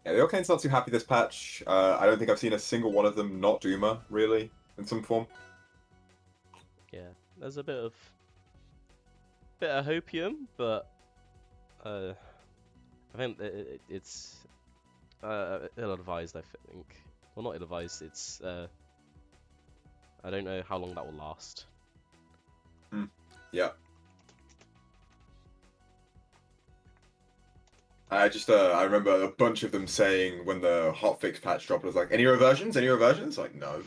Yeah, the Orcane's not too happy this patch. I don't think I've seen a single one of them not Doomer, really, in some form. Yeah, there's a bit of hopium, but I think it's ill-advised. I think, well, not ill-advised. It's I don't know how long that will last. Yeah. I remember a bunch of them saying when the hotfix patch dropped, it was like, any reversions? Any reversions? Like, no.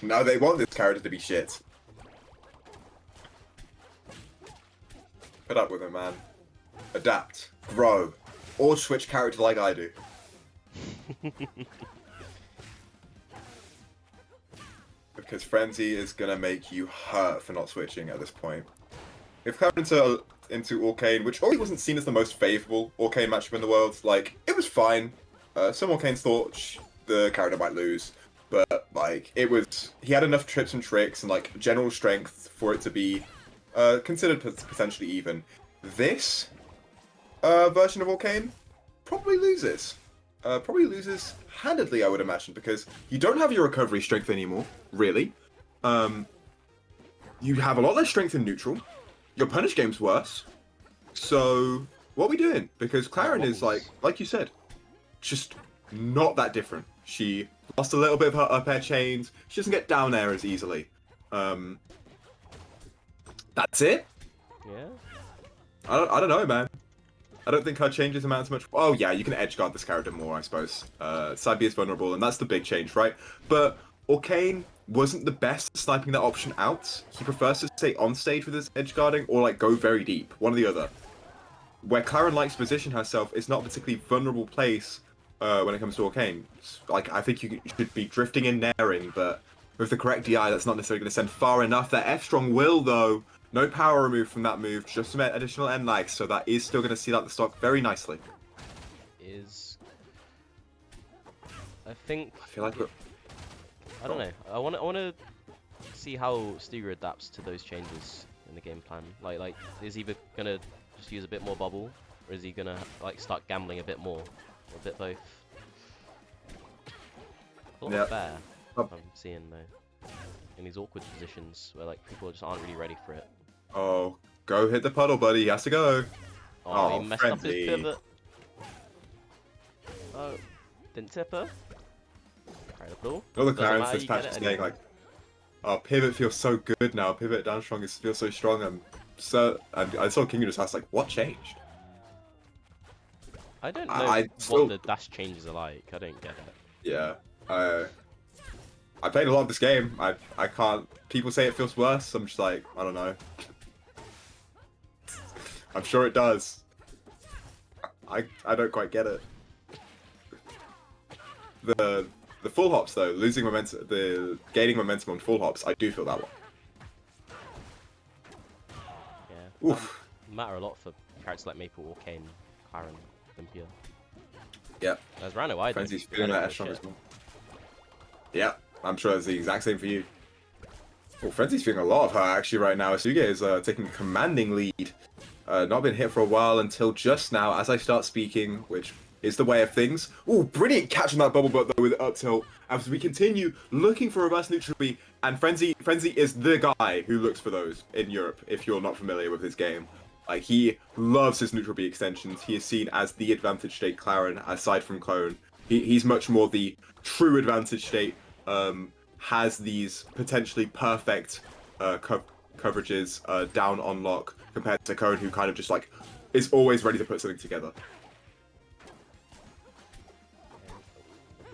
No, they want this character to be shit. Put up with it, man. Adapt. Grow. Or switch character like I do. Because Frenzy is gonna make you hurt for not switching at this point. We've come into Orcane, which already wasn't seen as the most favorable Orcane matchup in the world. Like, it was fine. Some Orcanes thought the character might lose, but like he had enough trips and tricks and like general strength for it to be considered potentially even. This version of Orcane probably loses. Probably loses handedly, I would imagine, because you don't have your recovery strength anymore, really. You have a lot less strength in neutral. Your punish game's worse. So, what are we doing? Because Clairen is, like you said, just not that different. She lost a little bit of her up air chains. She doesn't get down air as easily. That's it? Yeah. I don't know, man. I don't think her changes amount to much. Oh yeah, you can edge guard this character more, I suppose. Sabi is vulnerable, and that's the big change, right? But Orcane wasn't the best at sniping that option out. He prefers to stay on stage with his edge guarding, or like go very deep, one or the other. Where Clairen likes to position herself is not a particularly vulnerable place when it comes to Orcane. Like, I think you should be drifting and naring, but with the correct DI, that's not necessarily going to send far enough. That F-Strong will, though. No power removed from that move, just some additional end lags, so that is still going to seal out the stock very nicely. I think. I feel like I don't know. I want to see how stuge adapts to those changes in the game plan. Like, is he gonna just use a bit more bubble, or is he gonna like start gambling a bit more, or a bit both? A lot of bear I'm seeing though, in these awkward positions where like people just aren't really ready for it. Oh, go hit the puddle, buddy. He has to go. Oh, he messed up his pivot. Oh, didn't tip her. Incredible. All the Clairens this patch is saying like, oh, pivot feels so good now. Pivot down strong feels so strong. And I saw King just ask like, what changed? I don't know what the dash changes are like. I don't get it. Yeah. I played a lot of this game. I can't. People say it feels worse. I'm just like, I don't know. I'm sure it does. I don't quite get it. The full hops though, losing momentum, gaining momentum on full hops, I do feel that one. Yeah. Oof. Matter a lot for characters like Maple, Orcane, Clairen, Olympia. Yeah. There's Rano wide. Frenzy's feeling that strong as well. Yeah, I'm sure it's the exact same for you. Oh, Frenzy's feeling a lot of her actually right now. Stuge is taking a commanding lead. Not been hit for a while until just now as I start speaking, which is the way of things. Oh, brilliant catch on that bubble butt though with up tilt. As we continue looking for reverse neutral B, and Frenzy is the guy who looks for those in Europe, if you're not familiar with his game. Like, he loves his neutral B extensions. He is seen as the advantage state Clairen, aside from Clone. He's much more the true advantage state, has these potentially perfect coverages down on lock, compared to Cone, who kind of just like is always ready to put something together.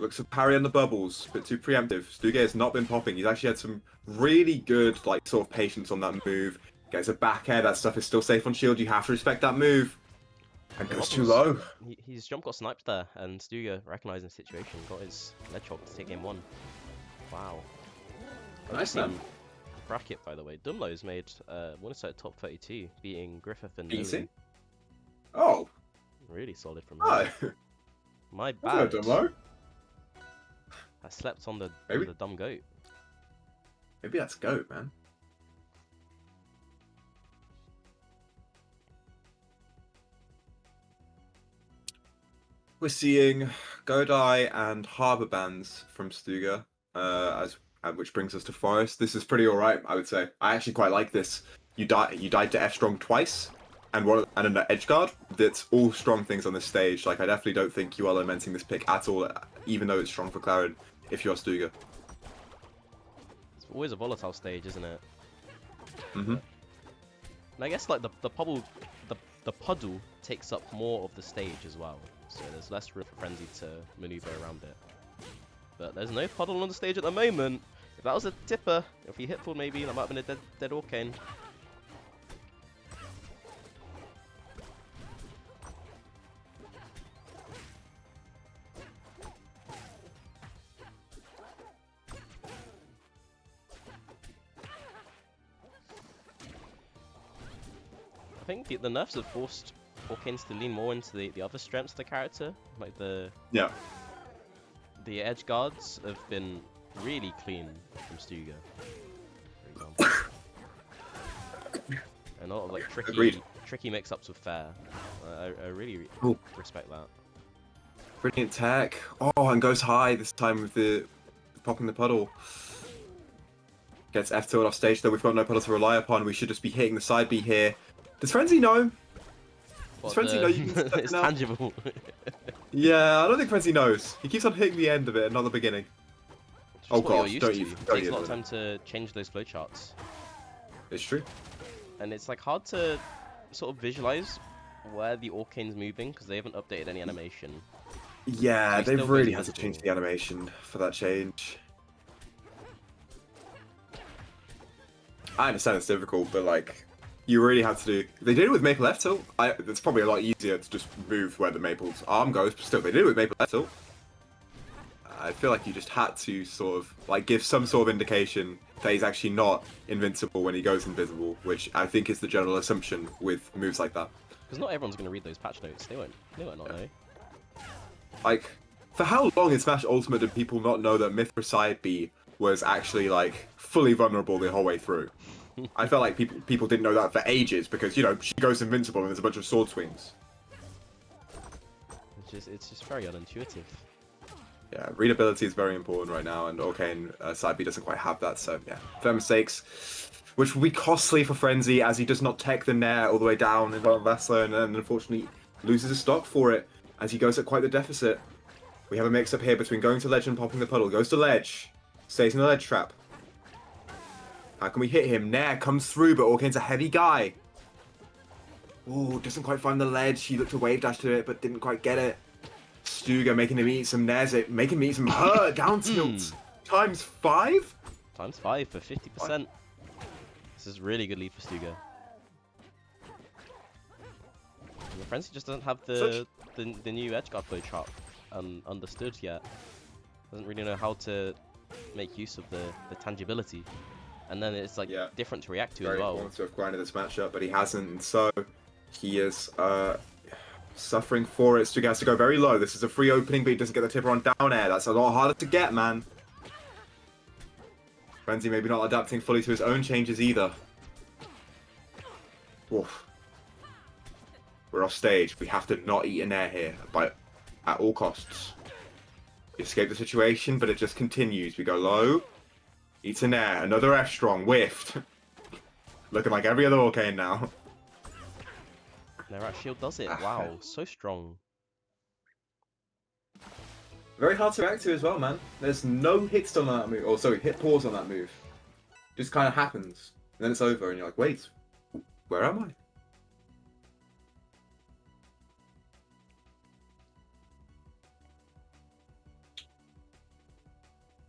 Looks to parry on the bubbles, a bit too preemptive. Stuge has not been popping. He's actually had some really good like sort of patience on that move. Gets a back air, that stuff is still safe on shield. You have to respect that move. And goes too low. His jump got sniped there, and Stuge, recognizing the situation, got his ledge hog to take game one. Wow. Nice, man. Bracket, by the way. Dumlo's made one set top 32, beating Griffith and Easy. Oh. Really solid from him. My bad. Dumlo. I slept on the dumb goat. Maybe that's goat, man. We're seeing Godai and Harbour bans from Stuga, which brings us to Forest. This is pretty alright, I would say. I actually quite like this. You died to F strong twice, and an edge guard. That's all strong things on this stage. Like I definitely don't think you are lamenting this pick at all, even though it's strong for Clairen. If you're Stuga. It's always a volatile stage, isn't it? Mm-hmm. And I guess like the puddle takes up more of the stage as well, so there's less room for Frenzy to maneuver around it. But there's no puddle on the stage at the moment. If that was a tipper, if he hit full maybe, that might have been a dead Orcane. I think the nerfs have forced Orcanes to lean more into the other strengths of the character, like the edge guards have been really clean from Stuga, for example. And a lot of like tricky mix-ups with Fair. I really respect that. Brilliant tech. Oh, and goes high this time with the popping the puddle. Gets F-tilt off stage though. We've got no puddle to rely upon. We should just be hitting the side B here. Does Frenzy know? Does Frenzy know you can it's tangible. Yeah, I don't think Frenzy knows. He keeps on hitting the end of it and not the beginning. Oh god, don't even. It takes a lot of time to change those flowcharts. It's true. And it's like hard to sort of visualize where the Orcane's moving because they haven't updated any animation. Yeah, So they really had to change the animation for that change. I understand it's difficult, but like, you really have to do. They did it with Maple F tilt. It's probably a lot easier to just move where the Maple's arm goes, but still, they did it with Maple F tilt. I feel like you just had to sort of like give some sort of indication that he's actually not invincible when he goes invisible, which I think is the general assumption with moves like that. Because not everyone's going to read those patch notes. They won't not know. Like, for how long in Smash Ultimate did people not know that Mithra Side B was actually like fully vulnerable the whole way through? I felt like people didn't know that for ages because, you know, she goes invincible and there's a bunch of sword swings. It's just very unintuitive. Yeah, readability is very important right now, and Orcane side B doesn't quite have that, so yeah. Fair mistakes, which will be costly for Frenzy as he does not tech the Nair all the way down in front of Vassler, and unfortunately loses his stock for it as he goes at quite the deficit. We have a mix-up here between going to ledge and popping the puddle. Goes to ledge, stays in the ledge trap. How can we hit him? Nair comes through, but Orcane's a heavy guy. Ooh, doesn't quite find the ledge. He looked to wave dash to it, but didn't quite get it. Stuga making him eat some Nairs, making him eat some down tilt. Times 5? Times 5 for 50%. This is really good lead for Stuga. And the Frenzy just doesn't have the new edgeguard flow chart understood yet. Doesn't really know how to make use of the tangibility. And then it's like different to react to as well. Very important to have grinded this matchup, but he hasn't, and so he is suffering for it. Stuga has to go very low. This is a free opening, but he doesn't get the tipper on down air. That's a lot harder to get, man. Frenzy maybe not adapting fully to his own changes either. Oof. We're off stage. We have to not eat an air here at all costs. We escape the situation, but it just continues. We go low. Eats an air. Another F strong. Whiffed. Looking like every other Orcane now. No, right, shield does it. Wow, so strong. Very hard to react to as well, man. There's no hit stun on that move. Oh, sorry, hit pause on that move. Just kind of happens. And then it's over, and you're like, wait, where am I?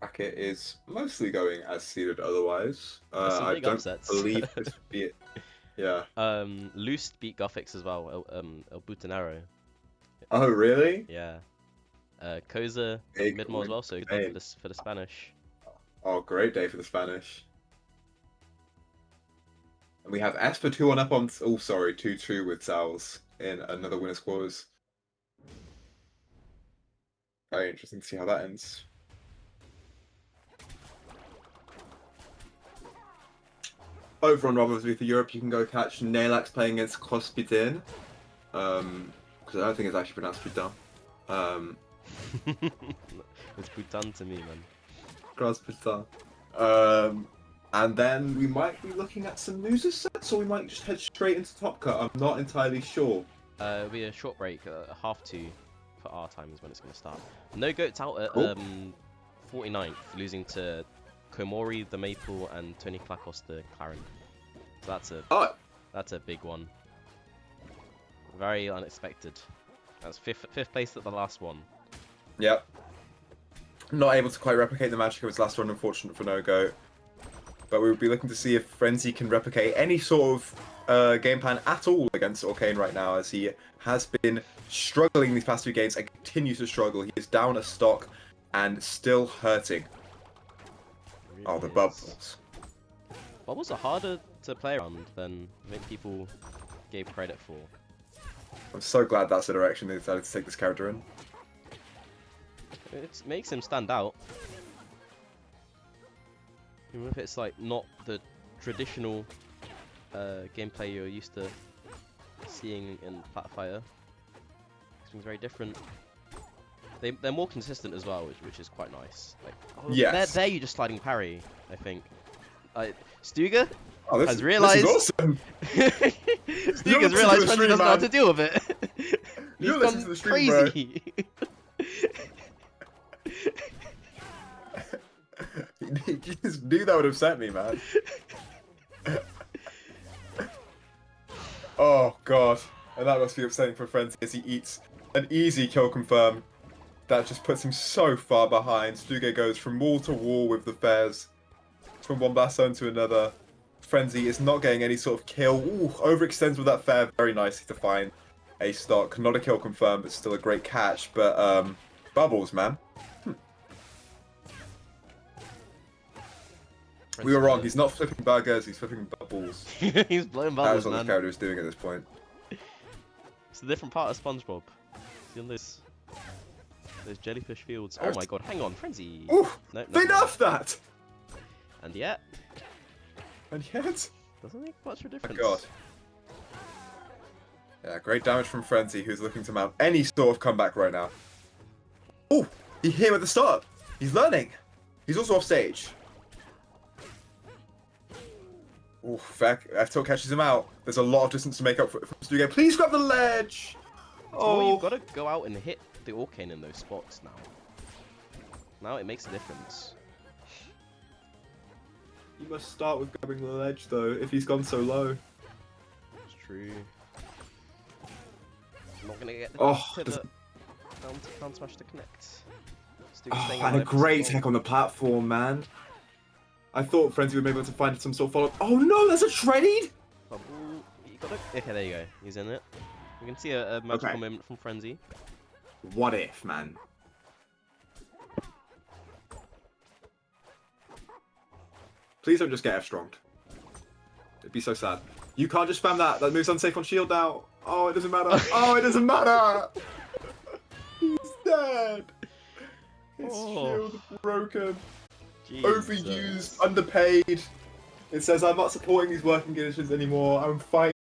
Bracket is mostly going as seeded otherwise. I don't believe this would be it. Yeah. Loose beat Guffix as well. El Butanero. Oh really? Yeah. Koza mid-more as well, so good for the Spanish. Oh, great day for the Spanish. And we have S for 2-1 up on. Oh, sorry, 2-2 with Sal's in another winner's quarters. Very interesting to see how that ends. Over on Robbers with Europe, you can go catch Nailax playing against Kospidin. Because I don't think it's actually pronounced Pidin. It's putain to me, man. Grass putain. And then we might be looking at some news sets, or we might just head straight into Top Cut. I'm not entirely sure. It'll be a short break, 1/2 for our time is when it's going to start. No Goats out at Cool. 49th, losing to Komori, the Maple, and Tony Klakos, the Clairen. So that's a big one. Very unexpected. That's fifth place at the last one. Yep. Not able to quite replicate the magic of his last run, unfortunate for No Go. But we would be looking to see if Frenzy can replicate any sort of game plan at all against Orcane right now, as he has been struggling these past 2 games and continues to struggle. He is down a stock and still hurting. Really Oh, the is. bubbles. Bubbles are harder to play around than I think people gave credit for. I'm so glad that's the direction they decided to take this character in. It makes him stand out. Even if it's like not the traditional gameplay you're used to seeing in Flat Fighter. It's very different. They're more consistent as well, which is quite nice. Like, oh, Yes. there you just sliding parry, I think. Stuge Oh, has realized. This is awesome. Stuge has realized Frenzy doesn't know how to deal with it. He's You're listening gone to the stream, bro. crazy. You just knew that would upset me, man. Oh god, and that must be upsetting for Frenzy as he eats an easy kill confirm. That just puts him so far behind. Stuge goes from wall to wall with the Fairs, from one blast zone to another. Frenzy is not getting any sort of kill. Ooh, overextends with that Fair very nicely to find a stock. Not a kill confirmed, but still a great catch. But bubbles, man. We were wrong. He's not flipping burgers. He's flipping bubbles. He's blowing That bubbles, was what man. this character is doing at this point. It's a different part of SpongeBob. See on this. Those jellyfish fields. Oh my god, hang on, Frenzy. Ooh, No, they nerfed that. And yet, And yet, doesn't make much of a oh difference. god. Yeah, great damage from Frenzy, who's looking to mount any sort of comeback right now. Oh, he hit him at the start. He's learning. He's also off stage. Oh, F-Tilt catches him out. There's a lot of distance to make up for Stuge. Please grab the ledge. Oh, you've got to go out and hit the Orcane in those spots now. Now it makes a difference. You must start with grabbing the ledge, though, if he's gone so low. It's true. I'm not gonna get the Oh, pivot. Down smash to connect. Stuge's Oh, staying and a alive for great so tech long. on the platform, man. I thought Frenzy would be able to find some sort of follow-up. Oh no, there's a trade! Bubble. You gotta... Okay, there you go. He's in it. We can see a magical Okay. moment from Frenzy. What if, man? Please don't just get F-stronged. It'd be so sad. You can't just spam that. That move's unsafe on shield now. Oh, it doesn't matter. Oh, it doesn't matter. He's dead. His shield broken. Jesus. Overused, underpaid. It says I'm not supporting these working conditions anymore. I'm fighting.